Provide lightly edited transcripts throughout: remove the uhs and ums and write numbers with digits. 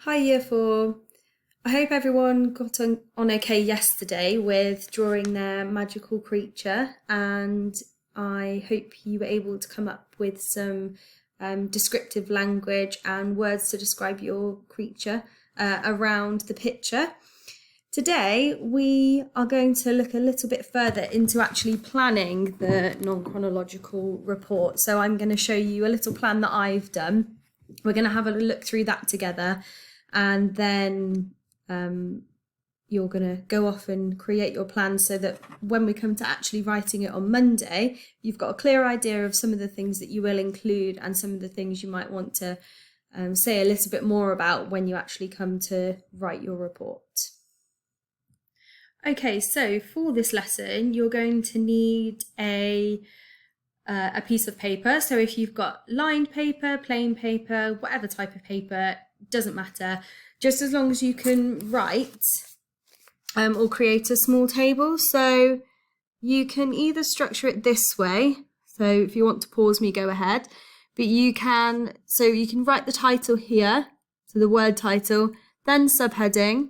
Hi Year 4. I hope everyone got on okay yesterday with drawing their magical creature, and I hope you were able to come up with some descriptive language and words to describe your creature around the picture. Today we are going to look a little bit further into actually planning the non-chronological report. So I'm going to show you a little plan that I've done. We're going to have a look through that together, and then you're going to go off and create your plan so that when we come to actually writing it on Monday, you've got a clear idea of some of the things that you will include and some of the things you might want to say a little bit more about when you actually come to write your report. Okay, so for this lesson, you're going to need a piece of paper. So if you've got lined paper, plain paper, whatever type of paper, doesn't matter, just as long as you can write or create a small table. So you can either structure it this way, so if you want to pause me, go ahead, but you can write the title here, so the word title, then subheading,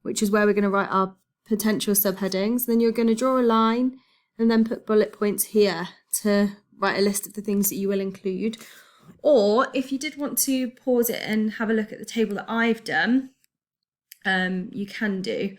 which is where we're going to write our potential subheadings. Then you're going to draw a line and then put bullet points here to write a list of the things that you will include. Or if you did want to pause it and have a look at the table that I've done, you can do.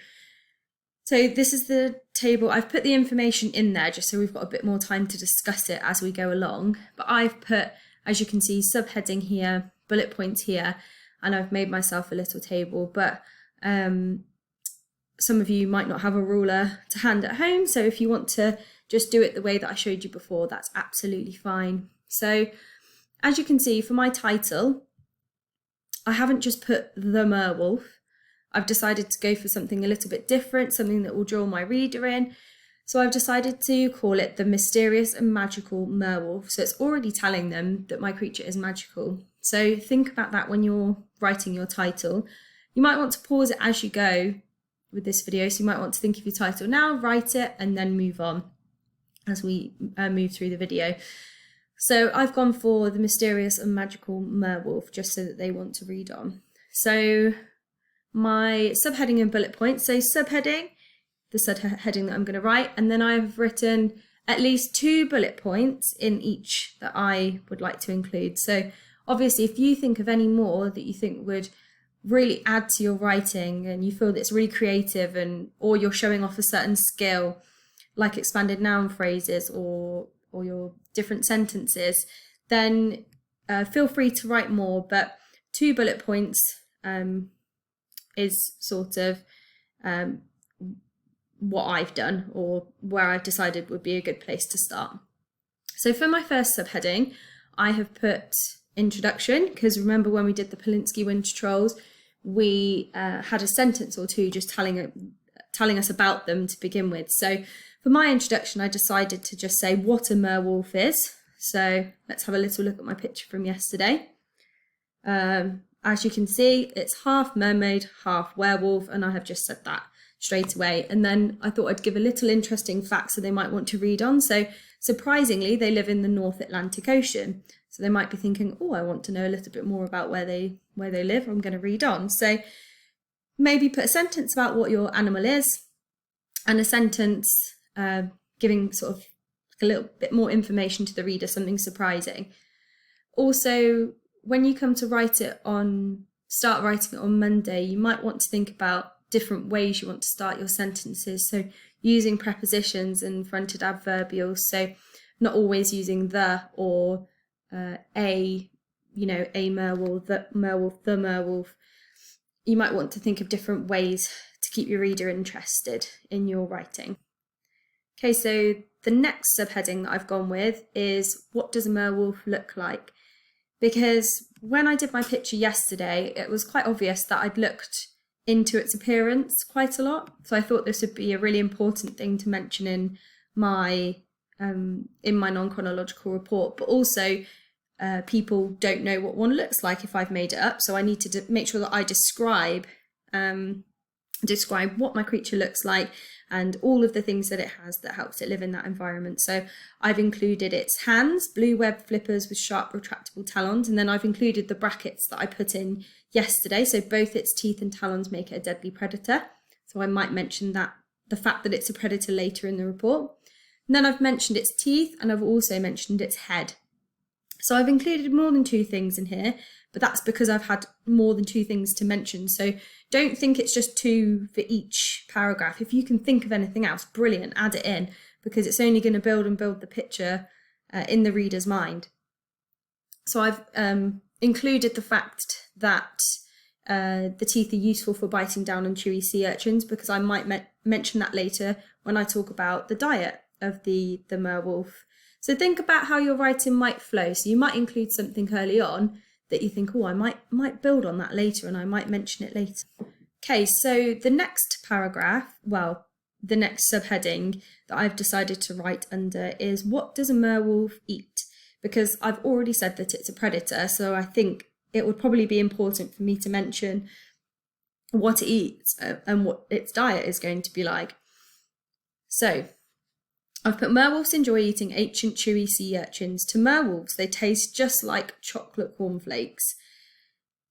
So this is the table. I've put the information in there just so we've got a bit more time to discuss it as we go along. But I've put, as you can see, subheading here, bullet points here, and I've made myself a little table. But some of you might not have a ruler to hand at home, so if you want to just do it the way that I showed you before, that's absolutely fine. So as you can see, for my title, I haven't just put the merwolf. I've decided to go for something a little bit different, something that will draw my reader in. So I've decided to call it the Mysterious and Magical Merwolf. So it's already telling them that my creature is magical. So think about that when you're writing your title. You might want to pause it as you go with this video. So you might want to think of your title now, write it, and then move on as we move through the video. So I've gone for the Mysterious and Magical Merwolf just so that they want to read on. So my subheading and bullet points. So subheading, the subheading that I'm going to write, and then I've written at least 2 bullet points in each that I would like to include. So obviously if you think of any more that you think would really add to your writing and you feel that it's really creative, and or you're showing off a certain skill like expanded noun phrases or your different sentences, then feel free to write more. But 2 bullet points is sort of what I've done, or where I've decided would be a good place to start. So for my first subheading, I have put introduction, because remember when we did the Polinsky Winter Trolls, we had a sentence or two just telling us about them to begin with. So for my introduction, I decided to just say what a merwolf is. So let's have a little look at my picture from yesterday. As you can see, it's half mermaid, half werewolf, and I have just said that straight away. And then I thought I'd give a little interesting fact so they might want to read on. So surprisingly, they live in the North Atlantic Ocean. So they might be thinking, oh, I want to know a little bit more about where they live. I'm going to read on. So maybe put a sentence about what your animal is, and a sentence giving sort of a little bit more information to the reader, something surprising. Also, when you come to start writing it on Monday, you might want to think about different ways you want to start your sentences. So using prepositions and fronted adverbials. So not always using the or a merwolf, the merwolf. You might want to think of different ways to keep your reader interested in your writing. Okay, so the next subheading that I've gone with is, what does a merwolf look like? Because when I did my picture yesterday, it was quite obvious that I'd looked into its appearance quite a lot. So I thought this would be a really important thing to mention in my non-chronological report. But also, people don't know what one looks like if I've made it up. So I need to make sure that I describe describe what my creature looks like and all of the things that it has that helps it live in that environment. So I've included its hands, blue web flippers with sharp retractable talons, and then I've included the brackets that I put in yesterday. So both its teeth and talons make it a deadly predator. So I might mention that, the fact that it's a predator, later in the report. And then I've mentioned its teeth, and I've also mentioned its head. So I've included more than 2 things in here, but that's because I've had more than 2 things to mention. So don't think it's just 2 for each paragraph. If you can think of anything else, brilliant, add it in, because it's only going to build the picture in the reader's mind. So I've included the fact that the teeth are useful for biting down on chewy sea urchins, because I might mention that later when I talk about the diet of the merwolf. So think about how your writing might flow. So you might include something early on that you think, oh, I might build on that later, and I might mention it later. Okay, so the next paragraph, well, the next subheading that I've decided to write under is, what does a merwolf eat? Because I've already said that it's a predator, so I think it would probably be important for me to mention what it eats and what its diet is going to be like. So I've put, merwolves enjoy eating ancient chewy sea urchins. To merwolves, they taste just like chocolate cornflakes.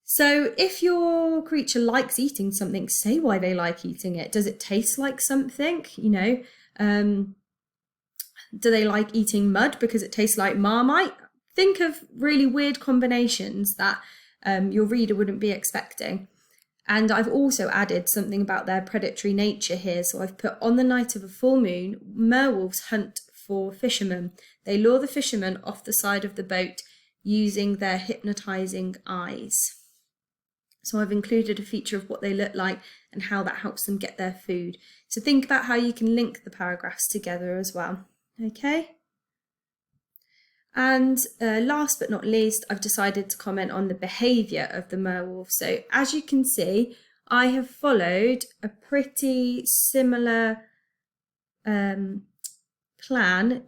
So if your creature likes eating something, say why they like eating it. Does it taste like something? You know, do they like eating mud because it tastes like Marmite? Think of really weird combinations that your reader wouldn't be expecting. And I've also added something about their predatory nature here. So I've put, on the night of a full moon, merwolves hunt for fishermen. They lure the fishermen off the side of the boat using their hypnotizing eyes. So I've included a feature of what they look like and how that helps them get their food. So think about how you can link the paragraphs together as well. Okay. And last but not least, I've decided to comment on the behaviour of the merwolf. So as you can see, I have followed a pretty similar plan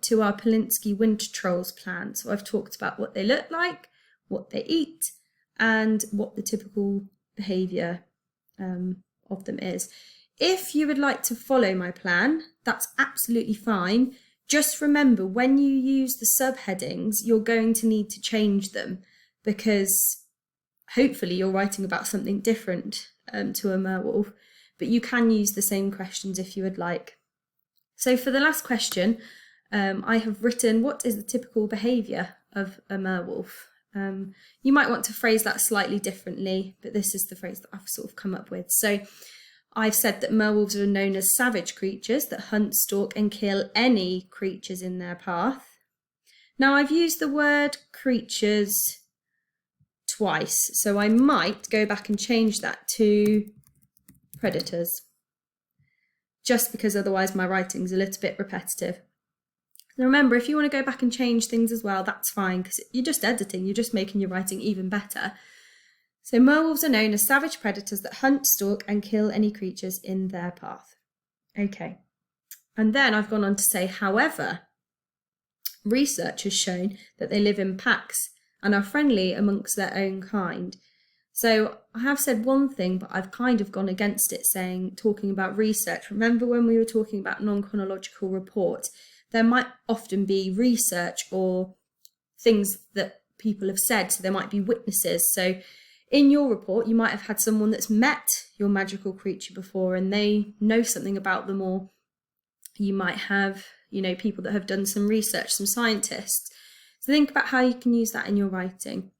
to our Polinsky winter trolls plan. So I've talked about what they look like, what they eat, and what the typical behaviour of them is. If you would like to follow my plan, that's absolutely fine. Just remember, when you use the subheadings, you're going to need to change them, because hopefully you're writing about something different to a merwolf, but you can use the same questions if you would like. So for the last question, I have written, what is the typical behaviour of a merwolf? You might want to phrase that slightly differently, but this is the phrase that I've sort of come up with. So I've said that merwolves are known as savage creatures that hunt, stalk and kill any creatures in their path. Now I've used the word creatures twice, so I might go back and change that to predators, just because otherwise my writing's a little bit repetitive. Now remember, if you want to go back and change things as well, that's fine, because you're just editing, you're just making your writing even better. So merwolves are known as savage predators that hunt, stalk and kill any creatures in their path. Okay, and then I've gone on to say, however, research has shown that they live in packs and are friendly amongst their own kind. So I have said one thing, but I've kind of gone against it, talking about research. Remember when we were talking about non-chronological report, there might often be research or things that people have said, so there might be witnesses. So in your report, you might have had someone that's met your magical creature before and they know something about them, or you might have, you know, people that have done some research, some scientists. So think about how you can use that in your writing.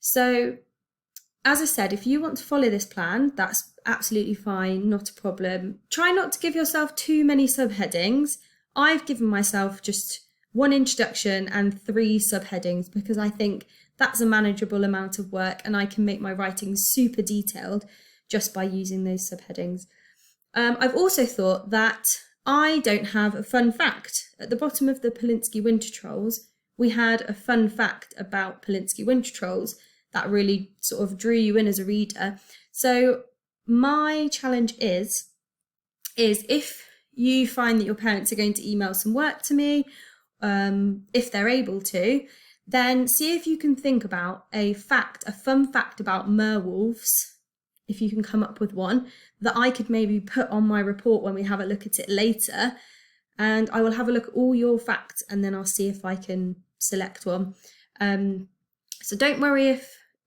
So as I said, if you want to follow this plan, that's absolutely fine, not a problem. Try not to give yourself too many subheadings. I've given myself just 1 introduction and 3 subheadings, because I think that's a manageable amount of work and I can make my writing super detailed just by using those subheadings. I've also thought that I don't have a fun fact. At the bottom of the Polinsky winter trolls, we had a fun fact about Polinsky winter trolls that really sort of drew you in as a reader. So my challenge is if you find that your parents are going to email some work to me, if they're able to, then see if you can think about a fun fact about merwolves if you can come up with one that I could maybe put on my report when we have a look at it later. And I will have a look at all your facts and then I'll see if I can select one. So don't worry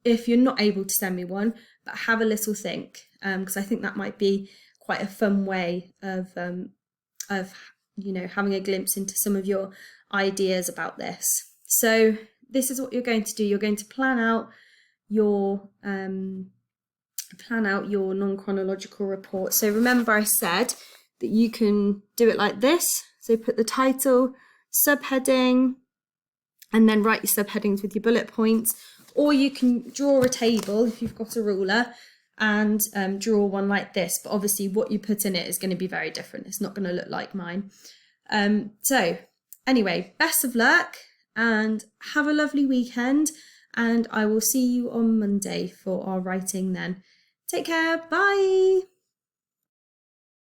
if you're not able to send me one, but have a little think, because I think that might be quite a fun way of having a glimpse into some of your ideas about this. So this is what you're going to do. You're going to plan out your non-chronological report. So remember I said that you can do it like this. So put the title, subheading, and then write your subheadings with your bullet points. Or you can draw a table if you've got a ruler and draw one like this. But obviously what you put in it is going to be very different. It's not going to look like mine. So anyway, best of luck and have a lovely weekend. And I will see you on Monday for our writing then. Take care. Bye.